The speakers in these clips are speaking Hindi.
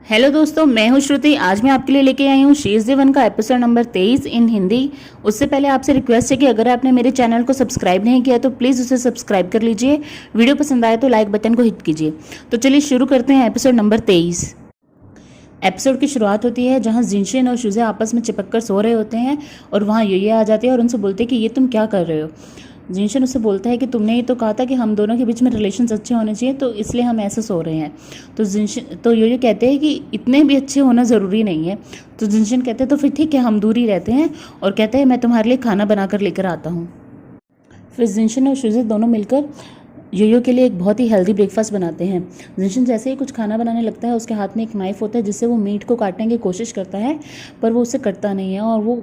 हेलो दोस्तों, मैं हूं श्रुति। आज मैं आपके लिए लेके आई हूं शी इज़ द वन का एपिसोड नंबर 23 इन हिंदी। उससे पहले आपसे रिक्वेस्ट है कि अगर आपने मेरे चैनल को सब्सक्राइब नहीं किया तो प्लीज़ उसे सब्सक्राइब कर लीजिए। वीडियो पसंद आए तो लाइक बटन को हिट कीजिए। तो चलिए शुरू करते हैं एपिसोड नंबर 23। एपिसोड की शुरुआत होती है जहां जिनशन और शुजे आपस में चिपक कर सो रहे होते हैं और वहां ये आ जाती है और उनसे बोलते हैं कि ये तुम क्या कर रहे हो। जिनशन उससे बोलता है कि तुमने ये तो कहा था कि हम दोनों के बीच में रिलेशंस अच्छे होने चाहिए, तो इसलिए हम ऐसे सो रहे हैं। तो जिनशन तो ये कहते हैं कि इतने भी अच्छे होना ज़रूरी नहीं है। तो जिनशन कहते हैं तो फिर ठीक है, हम दूर ही रहते हैं। और कहते हैं मैं तुम्हारे लिए खाना बना कर लेकर आता हूँ। फिर जिनशन और शुजे दोनों मिलकर योयो के लिए एक बहुत ही हेल्दी ब्रेकफास्ट बनाते हैं। जिनशन जैसे ही कुछ खाना बनाने लगता है उसके हाथ में एक नाइफ होता है जिससे वो मीट को काटने की कोशिश करता है, पर वो उसे कटता नहीं है और वो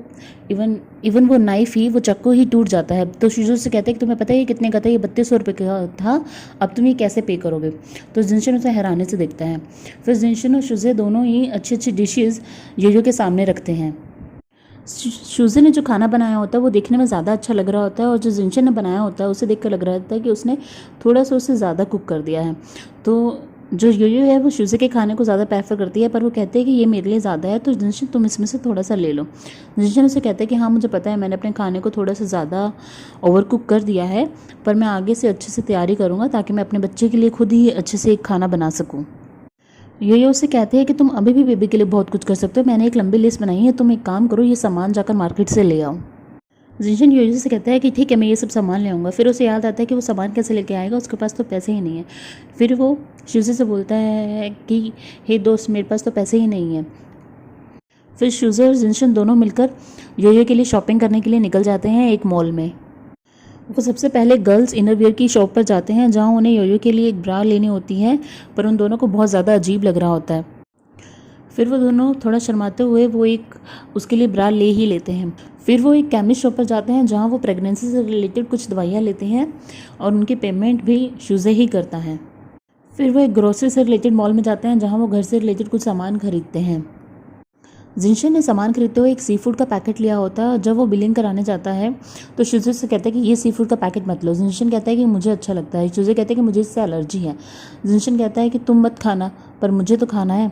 इवन वो नाइफ ही, वो चाकू ही टूट जाता है। तो शुजो से कहते हैं कि तुम्हें पता है ये कितने का था? ये 3200 रुपये का था। अब तुम ये कैसे पे करोगे? तो जिनशन उसे हैरानी से देखता है। फिर जिनशन और शुजे दोनों ही अच्छी अच्छी डिशेज़ योयो के सामने रखते हैं। शुजे ने जो खाना बनाया होता है वो देखने में ज़्यादा अच्छा लग रहा होता है और जो जिनशन ने बनाया होता है उसे देखकर लग रहा होता है कि उसने थोड़ा सा उससे ज़्यादा कुक कर दिया है। तो जो योयो है वो शुजे के खाने को ज़्यादा प्रेफर करती है, पर वो कहते हैं कि ये मेरे लिए ज़्यादा है, तो जिनशन तुम इसमें से थोड़ा सा ले लो। जिनशन उसे कहते हैं कि हाँ मुझे पता है, मैंने अपने खाने को थोड़ा सा ज़्यादा ओवर कुक कर दिया है, पर मैं आगे से अच्छे से तैयारी करूँगा ताकि मैं अपने बच्चे के लिए खुद ही अच्छे से एक खाना बना सकूँ। योयो उससे कहते हैं कि तुम अभी भी बेबी के लिए बहुत कुछ कर सकते हो। मैंने एक लंबी लिस्ट बनाई है, तुम एक काम करो, ये सामान जाकर मार्केट से ले आओ। जिनशन योयो से कहता है कि ठीक है, मैं ये सब सामान ले आऊँगा। फिर उसे याद आता है कि वो सामान कैसे लेके आएगा, उसके पास तो पैसे ही नहीं है। फिर वो शुजे से बोलता है कि हे दोस्त, मेरे पास तो पैसे ही नहीं है। फिर शुजे और जिनशन दोनों मिलकर योयो के लिए शॉपिंग करने के लिए निकल जाते हैं एक मॉल में। वो सबसे पहले गर्ल्स इनरवियर की शॉप पर जाते हैं जहाँ उन्हें योयो के लिए एक ब्रा लेनी होती है, पर उन दोनों को बहुत ज़्यादा अजीब लग रहा होता है। फिर वो दोनों थोड़ा शर्माते हुए वो एक उसके लिए ब्रा ले ही लेते हैं। फिर वो एक केमिस्ट शॉप पर जाते हैं जहाँ वो प्रेगनेंसी से रिलेटेड कुछ दवाइयाँ लेते हैं और उनकी पेमेंट भी शुजे ही करता है। फिर वो एक ग्रोसरी से रिलेटेड मॉल में जाते हैं जहाँ वो घर से रिलेटेड कुछ सामान खरीदते हैं। जिनशन ने सामान खरीदते हुए एक सी फूड का पैकेट लिया होता है। जब वो बिलिंग कराने जाता है तो शुजे से कहता है कि ये सी फूड का पैकेट मत लो। जिनशन कहता है कि मुझे अच्छा लगता है। शुजे कहते हैं कि मुझे इससे एलर्जी है। जिनशन कहता है कि तुम मत खाना, पर मुझे तो खाना है।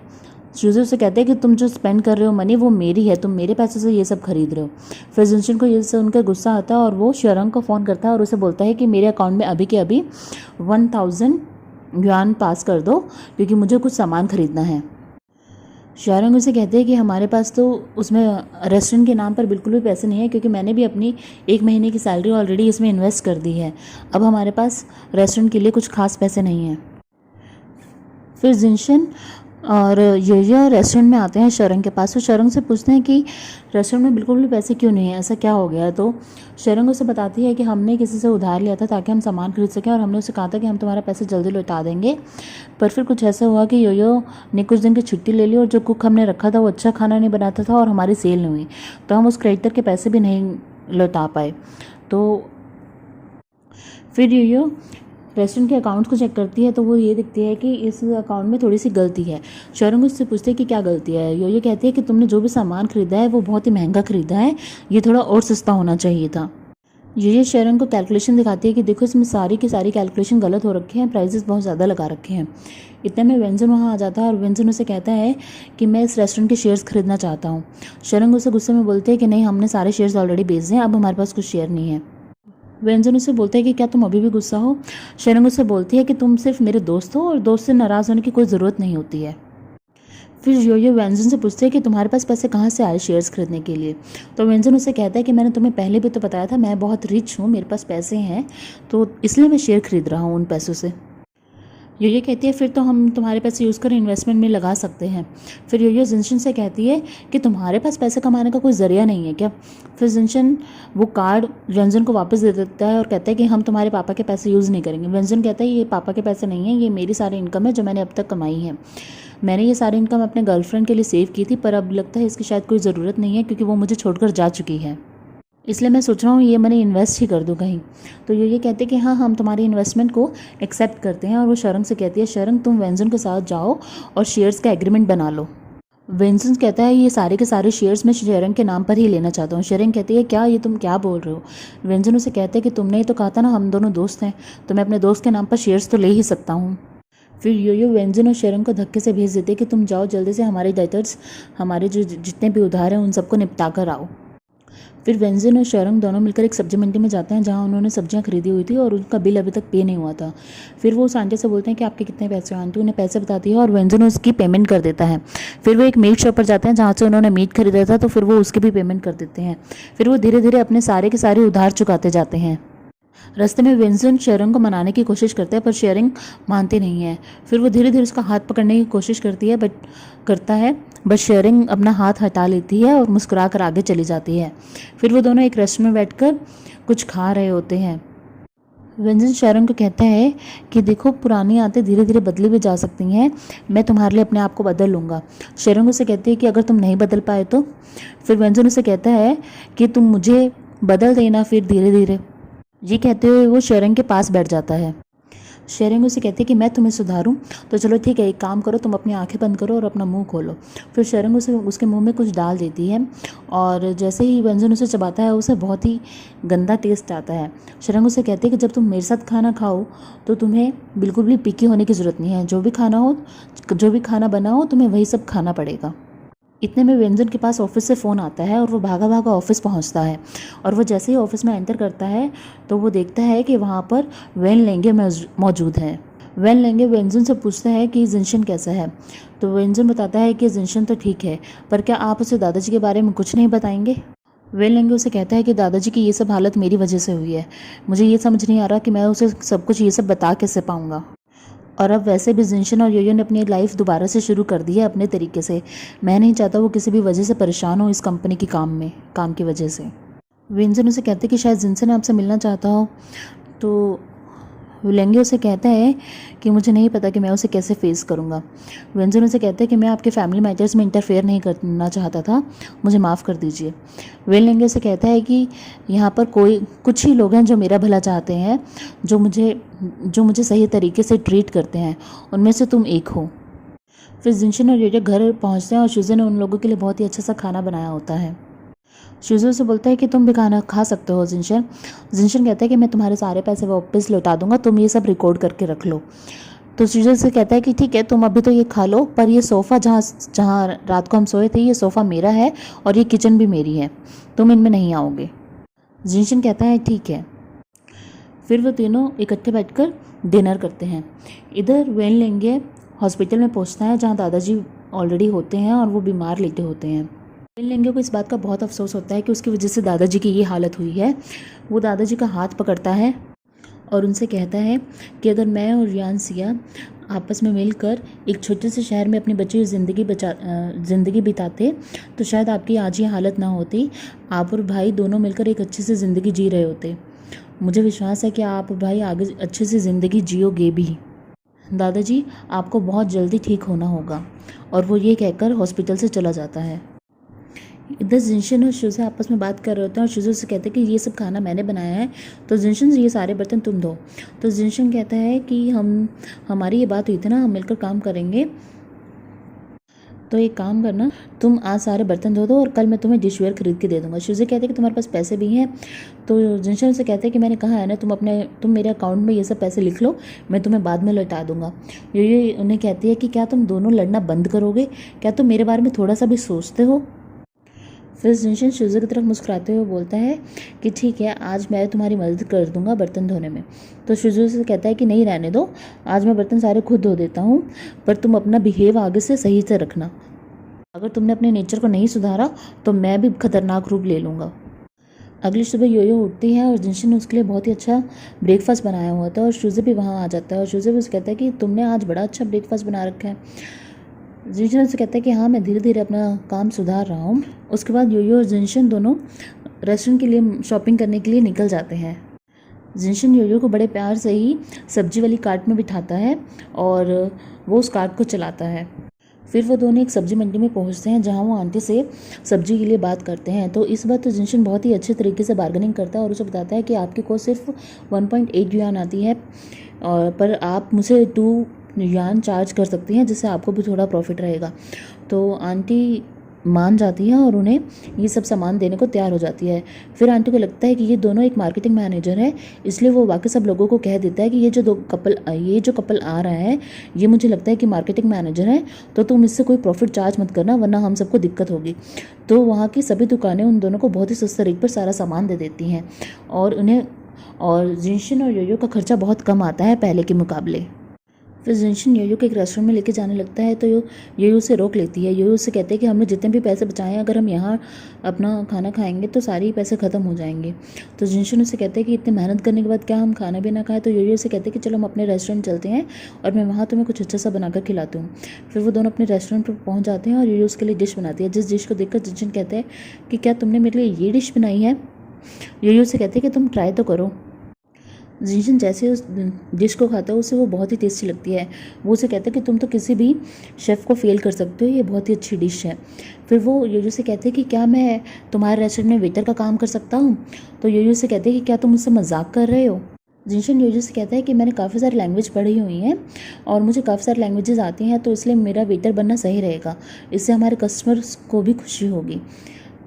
शुजे उसे कहते हैं कि तुम जो स्पेंड कर रहे हो मनी वो मेरी है, तुम मेरे पैसे से ये सब खरीद रहे हो। फिर जिनशन को ये सुनकर गुस्सा आता है और वो शरंग को फ़ोन करता है और उसे बोलता है कि मेरे अकाउंट में अभी के अभी 1000 युआन पास कर दो क्योंकि मुझे कुछ सामान खरीदना है। शारंग उसे कहते हैं कि हमारे पास तो उसमें रेस्टोरेंट के नाम पर बिल्कुल भी पैसे नहीं है क्योंकि मैंने भी अपनी 1 महीने की सैलरी ऑलरेडी इसमें इन्वेस्ट कर दी है। अब हमारे पास रेस्टोरेंट के लिए कुछ खास पैसे नहीं हैं। फिर जिनशन और योयो रेस्टोरेंट में आते हैं शरंग के पास। तो शरंग से पूछते हैं कि रेस्टोरेंट में बिल्कुल भी पैसे क्यों नहीं है, ऐसा क्या हो गया? तो शरंग उसे बताती है कि हमने किसी से उधार लिया था ताकि हम सामान खरीद सकें और हमने उसे कहा था कि हम तुम्हारा पैसे जल्दी लौटा देंगे, पर फिर कुछ ऐसा हुआ कि योयो ने कुछ दिन की छुट्टी ले ली और जो कुक हमने रखा था वो अच्छा खाना नहीं बनाता था और हमारी सेल नहीं हुई, तो हम उस क्रेडिटर के पैसे भी नहीं लौटा पाए। तो फिर योयो रेस्टोरेंट के अकाउंट्स को चेक करती है तो वो ये दिखती है कि इस अकाउंट में थोड़ी सी गलती है। शरंग उससे पूछते हैं कि क्या गलती है। योयो कहती है कि तुमने जो भी सामान खरीदा है वो बहुत ही महंगा खरीदा है, ये थोड़ा और सस्ता होना चाहिए था। योयो शरंग को कैलकुलेशन दिखाती है कि देखो इसमें सारी की सारी कैलकुलेशन गलत हो रखे हैं, प्राइजेस बहुत ज़्यादा लगा रखे हैं। इतने में व्यंजन वहाँ आ जाता है और व्यंजन उसे कहता है कि मैं इस रेस्टोरेंट के शेयर्स खरीदना चाहता हूँ। शरंग उसे गुस्से में बोलते हैं कि नहीं, हमने सारे शेयर्स ऑलरेडी बेच दिए, अब हमारे पास कुछ शेयर नहीं है। व्यंजन उसे बोलते हैं कि क्या तुम अभी भी गुस्सा हो? शरंग उसे बोलती है कि तुम सिर्फ मेरे दोस्त हो और दोस्त से नाराज़ होने की कोई ज़रूरत नहीं होती है। फिर योयो व्यंजन से पूछते हैं कि तुम्हारे पास पैसे कहाँ से आए शेयर्स खरीदने के लिए? तो व्यंजन उसे कहता है कि मैंने तुम्हें पहले भी तो बताया था, मैं बहुत रिच हूँ, मेरे पास पैसे हैं, तो इसलिए मैं शेयर खरीद रहा हूँ उन पैसों से। योयो कहती है फिर तो हम तुम्हारे पैसे यूज़ कर इन्वेस्टमेंट में लगा सकते हैं। फिर योयो जिनशन से कहती है कि तुम्हारे पास पैसे कमाने का कोई ज़रिया नहीं है क्या? फिर जिनशन वो कार्ड व्यंजन को वापस दे देता है और कहता है कि हम तुम्हारे पापा के पैसे यूज़ नहीं करेंगे। व्यंजन कहता है ये पापा के पैसे नहीं हैं, ये मेरी सारी इनकम है जो मैंने अब तक कमाई है। मैंने ये सारी इनकम अपने गर्लफ्रेंड के लिए सेव की थी, पर अब लगता है इसकी शायद कोई ज़रूरत नहीं है क्योंकि वो मुझे छोड़कर जा चुकी है, इसलिए मैं सोच रहा हूँ ये मनी इन्वेस्ट ही कर दूँ कहीं। तो ये कहते हैं कि हाँ, हम तुम्हारी इन्वेस्टमेंट को एक्सेप्ट करते हैं। और वो शरंग से कहती है शरंग तुम व्यंजन के साथ जाओ और शेयर्स का एग्रीमेंट बना लो। व्यंजन कहता है ये सारे के सारे शेयर्स मैं शरंग के नाम पर ही लेना चाहता हूँ। शरंग कहती है क्या, ये तुम क्या बोल रहे हो? व्यंजन उसे कहते हैं कि तुमने ही तो कहा था ना हम दोनों दोस्त हैं, तो मैं अपने दोस्त के नाम पर शेयर्स तो ले ही सकता हूँ। फिर योयो वेंजन और शेरंग को धक्के से भेज देते कि तुम जाओ जल्दी से हमारे डेटर्स, हमारे जो जितने भी उधार हैं उन सबको निपटा कर आओ। फिर वेंजन और शेरंग दोनों मिलकर एक सब्जी मंडी में जाते हैं जहाँ उन्होंने सब्जियां खरीदी हुई थी और उनका बिल अभी तक पे नहीं हुआ था। फिर वो उस आंटी से बोलते हैं कि आपके कितने पैसे हैं। आंटी उन्हें पैसे बताती है और वेंजन उसकी पेमेंट कर देता है। फिर वो एक मीट शॉप पर जाते हैं जहाँ से उन्होंने मीट खरीदा था, तो फिर वो उसकी भी पेमेंट कर देते हैं। फिर वो धीरे धीरे अपने सारे के सारे उधार चुकाते जाते हैं। रास्ते में विंसन शेरंग को मनाने की कोशिश करता है पर शेरंग मानती नहीं है। फिर वो धीरे धीरे उसका हाथ पकड़ने की कोशिश करती है बट शेरंग अपना हाथ हटा लेती है और मुस्कुरा कर आगे चली जाती है। फिर वो दोनों एक रेस्टोरेंट में बैठकर कुछ खा रहे होते हैं। विंसन शेरंग को कहता है कि देखो, पुरानी आदतें धीरे धीरे बदली भी जा सकती हैं, मैं तुम्हारे लिए अपने आप को बदल लूँगा। शेरंग उसे कहती है कि अगर तुम नहीं बदल पाए तो। फिर विंसन उसे कहता है कि तुम मुझे बदल देना फिर धीरे धीरे। ये कहते हुए वो शेरंग के पास बैठ जाता है। शेरंग उसे कहती है कि मैं तुम्हें सुधारूं, तो चलो ठीक है, एक काम करो, तुम अपनी आंखें बंद करो और अपना मुंह खोलो। फिर शेरंग उसे उसके मुंह में कुछ डाल देती है और जैसे ही व्यंजन उसे चबाता है उसे बहुत ही गंदा टेस्ट आता है। शेरंग उसे कहती है कि जब तुम मेरे साथ खाना खाओ तो तुम्हें बिल्कुल भी पिकी होने की ज़रूरत नहीं है, जो भी खाना बना हो तुम्हें वही सब खाना पड़ेगा। इतने में व्यंजन के पास ऑफिस से फ़ोन आता है और वो भागा भागा ऑफिस पहुंचता है। और वो जैसे ही ऑफिस में एंटर करता है तो वो देखता है कि वहाँ पर वेन लेंगे मौजूद है। वेन लेंगे व्यंजन से पूछता है कि जिनशन कैसा है, तो व्यंजन बताता है कि जिनशन तो ठीक है, पर क्या आप उसे दादाजी के बारे में कुछ नहीं बताएंगे। वेन लेंगे उसे कहता है कि दादाजी की ये सब हालत मेरी वजह से हुई है, मुझे ये समझ नहीं आ रहा कि मैं उसे सब कुछ ये सब बता कैसे पाऊँगा। और अब वैसे भी जिनशन और योयो ने अपनी लाइफ दोबारा से शुरू कर दी है अपने तरीके से। मैं नहीं चाहता वो किसी भी वजह से परेशान हो इस कंपनी की काम की वजह से। विंजन उसे कहते हैं कि शायद जिनसन आपसे मिलना चाहता हो, तो लेंगे उसे कहता है कि मुझे नहीं पता कि मैं उसे कैसे फेस करूँगा। विंजन उसे कहते हैं कि मैं आपके फैमिली मैटर्स में इंटरफेयर नहीं करना चाहता था, मुझे माफ़ कर दीजिए। वेन लेंगे उसे कहता है कि यहाँ पर कुछ ही लोग हैं जो मेरा भला चाहते हैं, जो मुझे सही तरीके से ट्रीट करते हैं, उनमें से तुम एक हो। फिर जिनशन और योयो घर पहुँचते हैं और शुजे ने उन लोगों के लिए बहुत ही अच्छा सा खाना बनाया होता है। शुजो से बोलता है कि तुम भी खाना खा सकते हो जिनशन। जिनशन कहता है कि मैं तुम्हारे सारे पैसे वापस लौटा दूंगा, तुम ये सब रिकॉर्ड करके रख लो। तो शुजो से कहता है कि ठीक है, तुम अभी तो ये खा लो, पर ये सोफ़ा जहाँ रात को हम सोए थे, ये सोफ़ा मेरा है और ये किचन भी मेरी है, तुम इनमें नहीं आओगे। जिनशन कहता है ठीक है। फिर वो तीनों इकट्ठे बैठकर डिनर करते हैं। इधर वेन लेंगे हॉस्पिटल में पहुँचता है जहाँ दादाजी ऑलरेडी होते हैं और वो बीमार लेटे होते हैं। वेन लेंगे को इस बात का बहुत अफसोस होता है कि उसकी वजह से दादाजी की ये हालत हुई है। वो दादाजी का हाथ पकड़ता है और उनसे कहता है कि अगर मैं और रियान सिया आपस में मिलकर एक छोटे से शहर में अपनी बची हुई ज़िंदगी बिताते तो शायद आपकी आज ये हालत ना होती। आप और भाई दोनों मिलकर एक अच्छी सी ज़िंदगी जी रहे होते। मुझे विश्वास है कि आप और भाई आगे अच्छी सी ज़िंदगी जियोगे भी। दादाजी, आपको बहुत जल्दी ठीक होना होगा। और वो ये कहकर हॉस्पिटल से चला जाता है। इधर जिनशन और शुजे आपस में बात कर रहे होते हैं और शुजे से कहते हैं कि ये सब खाना मैंने बनाया है, तो जिनशन ये सारे बर्तन तुम धो। तो जिनशन कहता है कि हमारी ये बात हुई थी ना, हम मिलकर काम करेंगे, तो एक काम करना, तुम आज सारे बर्तन धो दो और कल मैं तुम्हें डिशवेयर खरीद के दे दूंगा। शुजे कहते हैं कि तुम्हारे पास पैसे भी हैं। तो जिनशन से कहते हैं कि मैंने कहा है ना, तुम मेरे अकाउंट में ये सब पैसे लिख लो, मैं तुम्हें बाद में लौटा दूंगा। ये उन्हें कहती है कि क्या तुम दोनों लड़ना बंद करोगे, क्या तुम मेरे बारे में थोड़ा सा भी सोचते हो। फिर जिनशन शुजे की तरफ मुस्कुराते हुए बोलता है कि ठीक है, आज मैं तुम्हारी मदद कर दूंगा बर्तन धोने में। तो शुजे से कहता है कि नहीं, रहने दो, आज मैं बर्तन सारे खुद धो देता हूँ, पर तुम अपना बिहेव आगे से सही से रखना। अगर तुमने अपने नेचर को नहीं सुधारा तो मैं भी खतरनाक रूप ले लूँगा। अगली सुबह योयो उठती है और जिनशन ने उसके लिए बहुत ही अच्छा ब्रेकफास्ट बनाया हुआ था और शुजे भी वहाँ आ जाता है और शुजे भी उसे कहता है कि तुमने आज बड़ा अच्छा ब्रेकफास्ट बना रखा है। जिनशन से कहता है कि हाँ, मैं धीरे धीरे अपना काम सुधार रहा हूँ। उसके बाद योयो और जिनशन दोनों रेस्टोरेंट के लिए शॉपिंग करने के लिए निकल जाते हैं। जिनशन योयो को बड़े प्यार से ही सब्जी वाली कार्ट में बिठाता है और वो उस कार्ट को चलाता है। फिर वो दोनों एक सब्जी मंडी में पहुंचते हैं जहां वो आंटी से सब्जी के लिए बात करते हैं। तो इस बार तो जिनशन बहुत ही अच्छे तरीके से बार्गेनिंग करता है और उसे बताता है कि आपकी कॉस्ट सिर्फ 1.8 युआन आती है, और पर आप मुझे 2 युआन चार्ज कर सकती हैं, जिससे आपको भी थोड़ा प्रॉफिट रहेगा। तो आंटी मान जाती है और उन्हें ये सब सामान देने को तैयार हो जाती है। फिर आंटी को लगता है कि ये दोनों एक मार्केटिंग मैनेजर है, इसलिए वो बाकी सब लोगों को कह देता है कि ये जो कपल आ रहा है, ये मुझे लगता है कि मार्केटिंग मैनेजर है, तो तुम इससे कोई प्रॉफिट चार्ज मत करना, वरना हम सबको दिक्कत होगी। तो वहाँ की सभी दुकानें उन दोनों को बहुत ही सस्ते रेट पर सारा सामान दे देती हैं और जिनशन और योयो का खर्चा बहुत कम आता है पहले के मुकाबले। फिर जिनशन योयो को एक रेस्टोरेंट में लेके जाने लगता है, तो योयो उसे रोक लेती है। योयो उसे कहते हैं कि हमने जितने भी पैसे बचाए हैं, अगर हम यहाँ अपना खाना खाएंगे तो सारे ही पैसे ख़त्म हो जाएंगे। तो जिनशन उसे कहते हैं कि इतनी मेहनत करने के बाद क्या हम खाना भी ना खाएं। तो योयो उसे कहते हैं कि चलो हम अपने रेस्टोरेंट चलते हैं और मैं वहाँ तुम्हें कुछ अच्छा सा बनाकर खिलाती हूँ। फिर वो दोनों अपने रेस्टोरेंट पर पहुँच जाते हैं और योयो उसके लिए डिश बनाती है, जिस डिश को देखकर जिनशन कहते हैं कि क्या तुमने मेरे लिए ये डिश बनाई है। योयो उसे कहते हैं कि तुम ट्राई तो करो। जिनशन जैसे उस डिश को खाता है उसे वो बहुत ही टेस्टी लगती है। वो उसे कहते हैं कि तुम तो किसी भी शेफ़ को फेल कर सकते हो, ये बहुत ही अच्छी डिश है। फिर वो योयो से कहते हैं कि क्या मैं तुम्हारे रेस्टोरेंट में वेटर का काम कर सकता हूँ। तो योयो से कहते हैं कि क्या तुम मुझसे मजाक कर रहे हो। जिनशन योयो से कहता है कि मैंने काफ़ी सारी लैंग्वेज पढ़ी हुई हैं और मुझे काफ़ी सारी लैंग्वेजेस आती हैं, तो इसलिए मेरा वेटर बनना सही रहेगा, इससे हमारे कस्टमर्स को भी खुशी होगी।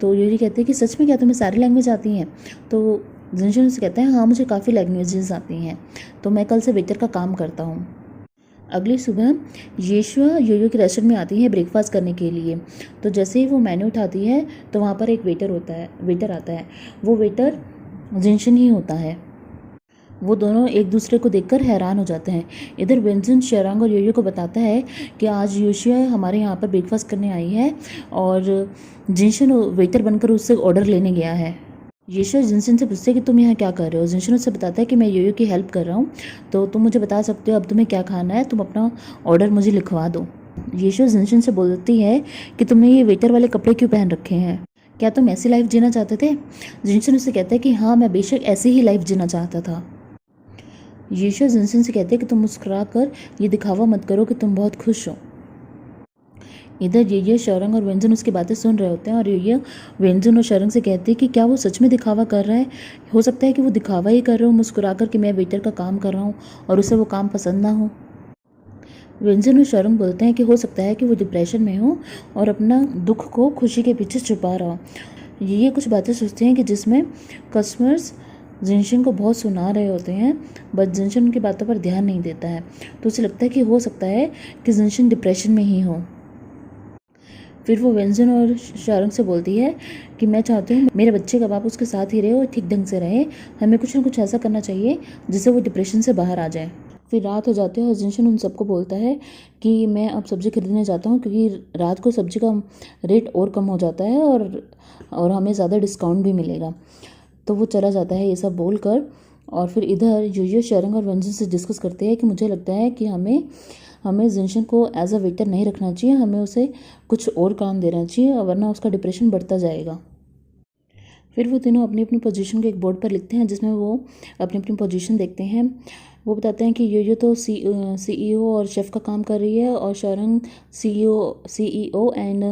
तो योयो कहते हैं कि सच में क्या तुम्हें सारी लैंग्वेज आती हैं। तो जिनशन से कहते हैं हाँ मुझे काफ़ी लैंग्वेजेस आती हैं, तो मैं कल से वेटर का काम करता हूँ। अगली सुबह येशुआ योयो के रेस्टोरेंट में आती है ब्रेकफास्ट करने के लिए। तो जैसे ही वो मेन्यू उठाती है तो वहाँ पर एक वेटर आता है। वो वेटर जिनशन ही होता है। वो दोनों एक दूसरे को देखकर हैरान हो जाते हैं। इधर विंसन शेरांग और योयो को बताता है कि आज योशिया हमारे यहाँ पर ब्रेकफास्ट करने आई है और जिनशन वेटर बनकर उससे ऑर्डर लेने गया है। येशुआ जिनशन से पूछते हैं कि तुम यहाँ क्या कर रहे हो। जिनशन उससे बताता है कि मैं योयो की हेल्प कर रहा हूँ, तो तुम मुझे बता सकते हो अब तुम्हें क्या खाना है, तुम अपना ऑर्डर मुझे लिखवा दो। येशुआ जिनशन से बोलती है कि तुमने ये वेटर वाले कपड़े क्यों पहन रखे हैं, क्या तुम ऐसी लाइफ जीना चाहते थे। जिनशन उससे कहता है कि हाँ मैं बेशक ऐसी ही लाइफ जीना चाहता था। येशुआ जिनशन से कहते हैं कि तुम मुस्कुरा कर ये दिखावा मत करो कि तुम बहुत खुश हो। इधर ये शरंग और व्यंजन उसकी बातें सुन रहे होते हैं और ये व्यंजन और शरंग से कहते हैं कि क्या वो सच में दिखावा कर रहा है। हो सकता है कि वो दिखावा ही कर रहा हो मुस्कुरा कर कि मैं वेटर का काम कर रहा हूँ और उसे वो काम पसंद ना हो। व्यंजन और शरंग बोलते हैं कि हो सकता है कि वो डिप्रेशन में हो और अपना दुख को खुशी के पीछे छुपा रहा हो। ये कुछ बातें सोचते हैं कि जिसमें कस्टमर्स जिनशन को बहुत सुना रहे होते हैं, बट जिनशन उनकी बातों पर ध्यान नहीं देता है। तो उसे लगता है कि हो सकता है कि जिनशन डिप्रेशन में ही हो। फिर वो व्यंजन और शारंग से बोलती है कि मैं चाहती हूँ मेरे बच्चे का बाप उसके साथ ही रहे और ठीक ढंग से रहे, हमें कुछ ना कुछ ऐसा करना चाहिए जिससे वो डिप्रेशन से बाहर आ जाए। फिर रात हो जाती है और जिनशन उन सबको बोलता है कि मैं अब सब्ज़ी खरीदने जाता हूँ, क्योंकि रात को सब्ज़ी का रेट और कम हो जाता है और हमें ज़्यादा डिस्काउंट भी मिलेगा। तो वो चला जाता है ये सब बोलकर। और फिर इधर योयो शरंग और व्यंजन से डिस्कस करते हैं कि मुझे लगता है कि हमें जिनशन को एज अ वेटर नहीं रखना चाहिए, हमें उसे कुछ और काम देना चाहिए, वरना उसका डिप्रेशन बढ़ता जाएगा। फिर वो तीनों अपनी अपनी पोजीशन को एक बोर्ड पर लिखते हैं जिसमें वो अपनी अपनी पोजीशन देखते हैं। वो बताते हैं कि यो तो सीईओ और शेफ़ का काम कर रही है और शरंग सीईओ एंड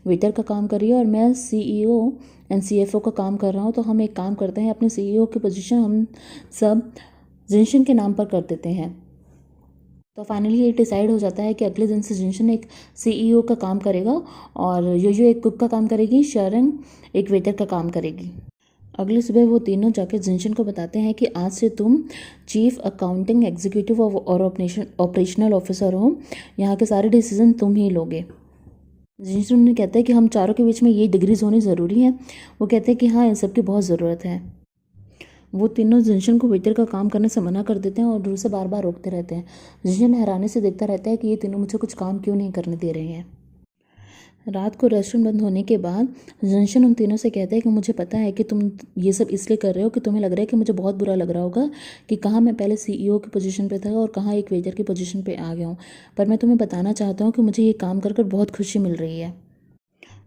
वेटर का काम कर रही है और मैं सीईओ एंड सीएफओ का काम कर रहा हूँ। तो हम एक काम करते हैं, अपने सीईओ की पोजीशन हम सब जिनशन के नाम पर कर देते हैं। तो फाइनली ये डिसाइड हो जाता है कि अगले दिन से जिनशन एक सीईओ का काम करेगा और योयो एक कुक का काम करेगी, शरंग एक वेटर का काम करेगी। अगली सुबह वो तीनों जाकर जिनशन को बताते हैं कि आज से तुम चीफ अकाउंटिंग एग्जीक्यूटिव और ऑपरेशनल ऑफिसर हो, यहाँ के सारे डिसीजन तुम ही लोगे। जिनशन ने कहता है कि हम चारों के बीच में ये डिग्रीज होनी ज़रूरी है। वो कहते हैं कि हाँ इन सब की बहुत ज़रूरत है। वो तीनों जिनशन को वेटर का काम करने से मना कर देते हैं और उसे बार बार रोकते रहते हैं। जिनशन हैरानी से देखता रहता है कि ये तीनों मुझे कुछ काम क्यों नहीं करने दे रहे हैं। रात को रेस्टोरेंट बंद होने के बाद जिनशन उन तीनों से कहता है कि मुझे पता है कि तुम ये सब इसलिए कर रहे हो कि तुम्हें लग रहा है कि मुझे बहुत बुरा लग रहा होगा कि कहाँ मैं पहले सीईओ की पोजीशन पे था और कहाँ एक वेटर की पोजीशन पे आ गया हूँ, पर मैं तुम्हें बताना चाहता हूँ कि मुझे ये काम कर कर बहुत खुशी मिल रही है।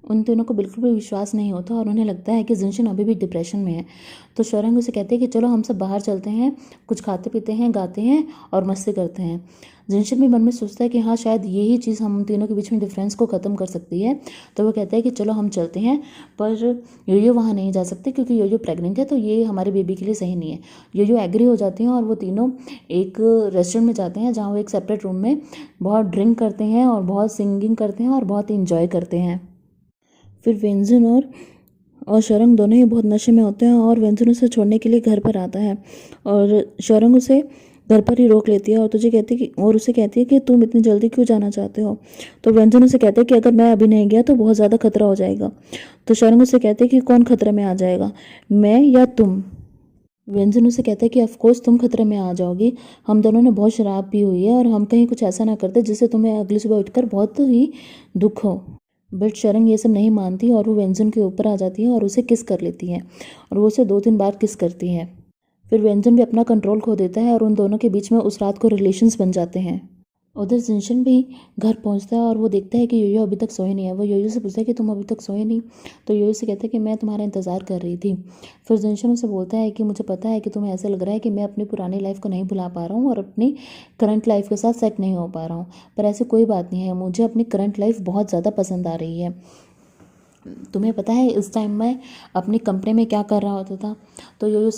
उन तीनों को बिल्कुल भी विश्वास नहीं होता और उन्हें लगता है कि जिनशन अभी भी डिप्रेशन में है। तो शरंग उसे कहते हैं कि चलो हम सब बाहर चलते हैं, कुछ खाते पीते हैं, गाते हैं और मस्ती करते हैं। जिनशन भी मन में सोचता है कि हाँ शायद यही चीज़ हम तीनों के बीच में डिफरेंस को ख़त्म कर सकती है। तो वो कहता है कि चलो हम चलते हैं, पर योयो वहाँ नहीं जा सकती क्योंकि योयो प्रेग्नेंट है, तो ये हमारे बेबी के लिए सही नहीं है। योयो एग्री हो जाती हैं और वो तीनों एक रेस्टोरेंट में जाते हैं जहाँ वो एक सेपरेट रूम में बहुत ड्रिंक करते हैं और बहुत सिंगिंग करते हैं और बहुत इंजॉय करते हैं। फिर व्यंजन और शरंग दोनों ही बहुत नशे में होते हैं और व्यंजन उसे छोड़ने के लिए घर पर आता है और शरंग उसे घर पर ही रोक लेती है और उसे कहती है कि तुम इतनी जल्दी क्यों जाना चाहते हो। तो व्यंजन उसे कहते हैं कि अगर मैं अभी नहीं गया तो बहुत ज़्यादा खतरा हो जाएगा। तो शरंग उसे कहते हैं कि कौन खतरे में आ जाएगा, मैं या तुम। व्यंजन उसे कहता है कि ऑफकोर्स तुम खतरे में आ जाओगी, हम दोनों ने बहुत शराब पी हुई है और हम कहीं कुछ ऐसा ना करते जिससे तुम्हें अगली सुबह उठकर बहुत ही दुख हो। बट शरंग ये सब नहीं मानती और वो व्यंजन के ऊपर आ जाती है और उसे किस कर लेती है और वो उसे 2-3 बार किस करती है। फिर व्यंजन भी अपना कंट्रोल खो देता है और उन दोनों के बीच में उस रात को रिलेशंस बन जाते हैं। उधर जिनशन भी घर पहुंचता है और वो देखता है कि योयो अभी तक सोए नहीं है। वो योयो से पूछता है कि तुम अभी तक सोए नहीं। तो योयो से कहता है कि मैं तुम्हारा इंतज़ार कर रही थी। फिर जिनशन उसे बोलता है कि मुझे पता है कि तुम्हें ऐसा लग रहा है कि मैं अपनी पुरानी लाइफ को नहीं भुला पा रहा हूँ और अपनी करंट लाइफ के साथ सेट नहीं हो पा रहा हूँ, पर ऐसी कोई बात नहीं है, मुझे अपनी करंट लाइफ बहुत ज़्यादा पसंद आ रही है। तुम्हें पता है इस टाइम मैं अपनी कंपनी में क्या कर रहा होता था। तो योयो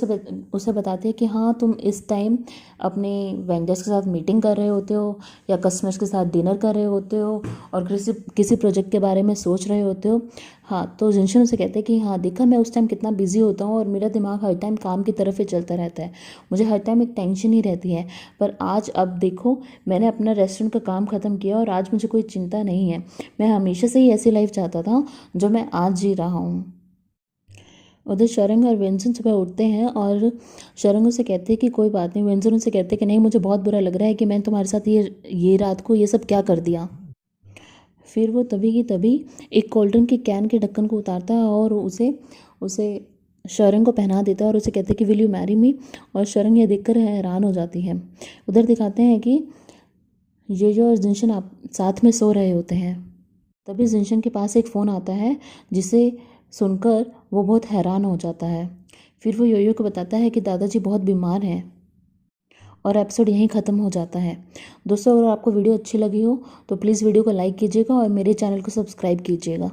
उसे बताते हैं कि हाँ, तुम इस टाइम अपने वेंडर्स के साथ मीटिंग कर रहे होते हो या कस्टमर्स के साथ डिनर कर रहे होते हो और किसी प्रोजेक्ट के बारे में सोच रहे होते हो। हाँ, तो जिनशन उसे कहते हैं कि हाँ देखा, मैं उस टाइम कितना बिजी होता हूँ और मेरा दिमाग हर टाइम काम की तरफ ही चलता रहता है, मुझे हर टाइम एक टेंशन ही रहती है। पर आज अब देखो, मैंने अपना रेस्टोरेंट का काम ख़त्म किया और आज मुझे कोई चिंता नहीं है। मैं हमेशा से ही ऐसी लाइफ चाहता था जो मैं आज जी रहा हूँ। उधर शरंग और व्यंजन सुबह उठते हैं और शरंग उसे कहते हैं कि कोई बात नहीं। व्यंजन उसे कहते हैं कि नहीं, मुझे बहुत बुरा लग रहा है कि मैंने तुम्हारे साथ ये रात को ये सब क्या कर दिया। फिर वो तभी की तभी एक कोल्ड ड्रिंक के कैन के ढक्कन को उतारता है और उसे उसे शरंग को पहना देता है और उसे कहते हैं कि विल यू मैरी मी। और शरंग ये देखकर हैरान हो जाती है। उधर दिखाते हैं कि ये और जिनशन आप साथ में सो रहे होते हैं। तभी जिनशन के पास एक फ़ोन आता है जिसे सुनकर वो बहुत हैरान हो जाता है। फिर वो योयो को बताता है कि दादाजी बहुत बीमार हैं और एपिसोड यहीं ख़त्म हो जाता है। दोस्तों, अगर आपको वीडियो अच्छी लगी हो तो प्लीज़ वीडियो को लाइक कीजिएगा और मेरे चैनल को सब्सक्राइब कीजिएगा।